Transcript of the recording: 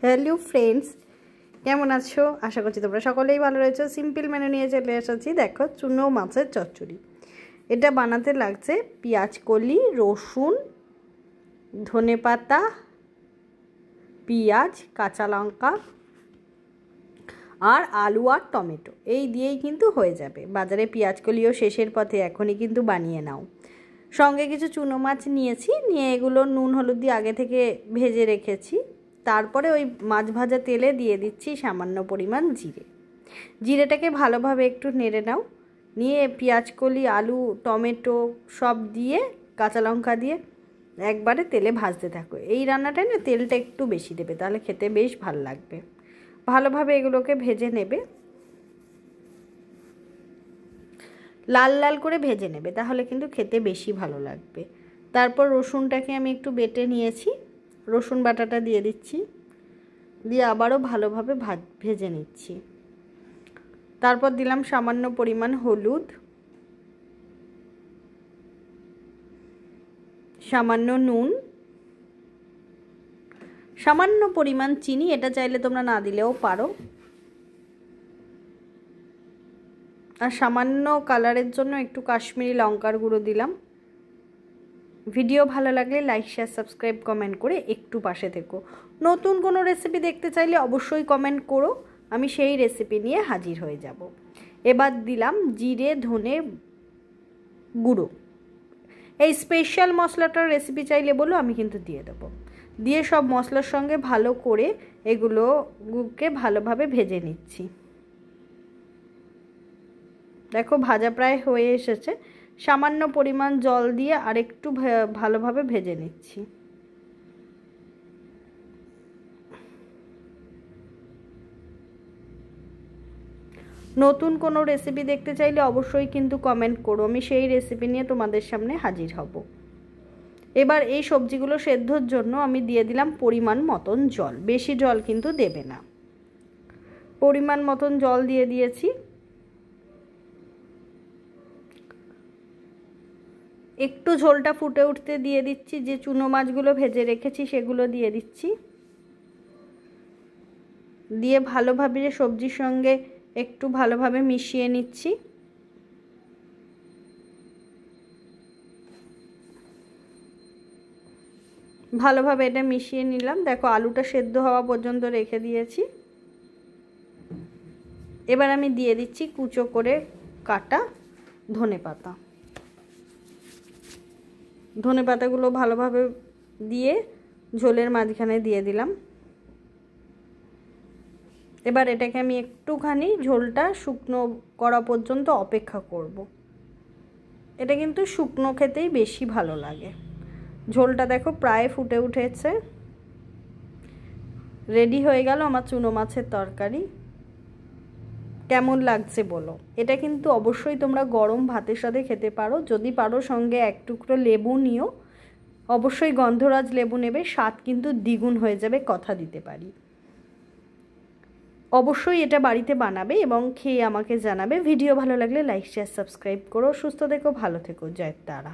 Hello friends, কেমন আছো? আশা করছি তোমরা সকলেই ভালো রয়েছো। সিম্পল মেনু নিয়ে চলে এসেছি। দেখো, চুনো মাছের চচ্চড়ি। এটা বানাতে লাগছে পেঁয়াজ কলি, রসুন, ধনেপাতা, পেঁয়াজ, কাঁচা লঙ্কা আর আলু আর টমেটো। এই দিয়েই কিন্তু হয়ে যাবে। বাজারে পেঁয়াজ কলিও শেষের পথে, এখনই কিন্তু বানিয়ে নাও। সঙ্গে কিছু চুনো মাছ নিয়েছি, নিয়ে এগুলো নুন হলুদ দিয়ে আগে থেকে ভেজে রেখেছি। তারপরে ওই মাছ ভাজা তেলে দিয়ে দিচ্ছি সামান্য পরিমাণ জিরে। জিরেটাকে ভালোভাবে একটু নেড়ে নাও। নিয়ে পেঁয়াজ কলি, আলু, টমেটো সব দিয়ে, কাঁচা লঙ্কা দিয়ে একবারে তেলে ভাজতে থাকো। এই রান্নাটায় না তেলটা একটু বেশি দেবে, তাহলে খেতে বেশ ভালো লাগবে। ভালোভাবে এগুলোকে ভেজে নেবে, লাল লাল করে ভেজে নেবে, তাহলে কিন্তু খেতে বেশি ভালো লাগবে। তারপর রসুনটাকে আমি একটু বেটে নিয়েছি, রসুন বাটাটা দিয়ে দিচ্ছি, দিয়ে আবারও ভালোভাবে ভেজে নিচ্ছি। তারপর দিলাম সামান্য পরিমাণ হলুদ, সামান্য নুন, সামান্য পরিমাণ চিনি। এটা চাইলে তোমরা না দিলেও পারো। আর সামান্য কালারের জন্য একটু কাশ্মীরি লঙ্কার গুঁড়ো দিলাম। ভিডিও ভালো লাগলে লাইক, শেয়ার, সাবস্ক্রাইব, কমেন্ট করে একটু পাশে থেকো। নতুন কোনো রেসিপি দেখতে চাইলে অবশ্যই কমেন্ট করো, আমি সেই রেসিপি নিয়ে হাজির হয়ে যাব। এবার দিলাম জিরে ধনে গুঁড়ো। এই স্পেশাল মশলাটার রেসিপি চাইলে বলো, আমি কিন্তু দিয়ে দেবো। দিয়ে সব মশলার সঙ্গে ভালো করে এগুলোকে ভালোভাবে ভেজে নিচ্ছি। দেখো, ভাজা প্রায় হয়ে এসেছে। সামান্য পরিমাণ জল দিয়ে আর একটু ভালোভাবে ভেজে নিচ্ছি। নতুন কোনো রেসিপি দেখতে চাইলে অবশ্যই কিন্তু কমেন্ট করো, আমি সেই রেসিপি নিয়ে তোমাদের সামনে হাজির হব। এবার এই সবজিগুলো সেদ্ধর জন্য আমি দিয়ে দিলাম পরিমাণ মতন জল। বেশি জল কিন্তু দেবে না, পরিমাণ মতন জল দিয়ে দিয়েছি। একটু ঝোলটা ফুটে উঠতে দিয়ে দিচ্ছি যে চুনো মাছগুলো ভেজে রেখেছি, সেগুলো দিয়ে দিচ্ছি। দিয়ে ভালোভাবে সবজির সঙ্গে একটু ভালোভাবে মিশিয়ে নিচ্ছি। ভালোভাবে এটা মিশিয়ে নিলাম। দেখো, আলুটা সেদ্ধ হওয়া পর্যন্ত রেখে দিয়েছি। এবার আমি দিয়ে দিচ্ছি কুচো করে কাটা ধনেপাতা। ধনেপাতাগুলো ভালোভাবে দিয়ে ঝোলের মাঝখানে দিয়ে দিলাম। এবার এটাকে আমি একটুখানি ঝোলটা শুকনো করা পর্যন্ত অপেক্ষা করব। এটা কিন্তু শুকনো খেতেই বেশি ভালো লাগে। ঝোলটা দেখো প্রায় ফুটে উঠেছে। রেডি হয়ে গেল আমার চুনো মাছের তরকারি। কেমন লাগছে বলো। এটা কিন্তু অবশ্যই তোমরা গরম ভাতের সাথে খেতে পারো। যদি পারো সঙ্গে এক টুকরো লেবু নিও, অবশ্যই গন্ধরাজ লেবু নেবে, স্বাদ কিন্তু দ্বিগুণ হয়ে যাবে, কথা দিতে পারি। অবশ্যই এটা বাড়িতে বানাবে এবং খেয়ে আমাকে জানাবে। ভিডিও ভালো লাগলে লাইক, শেয়ার, সাবস্ক্রাইব করো। সুস্থ থেকো, ভালো থেকো। জয় তারা।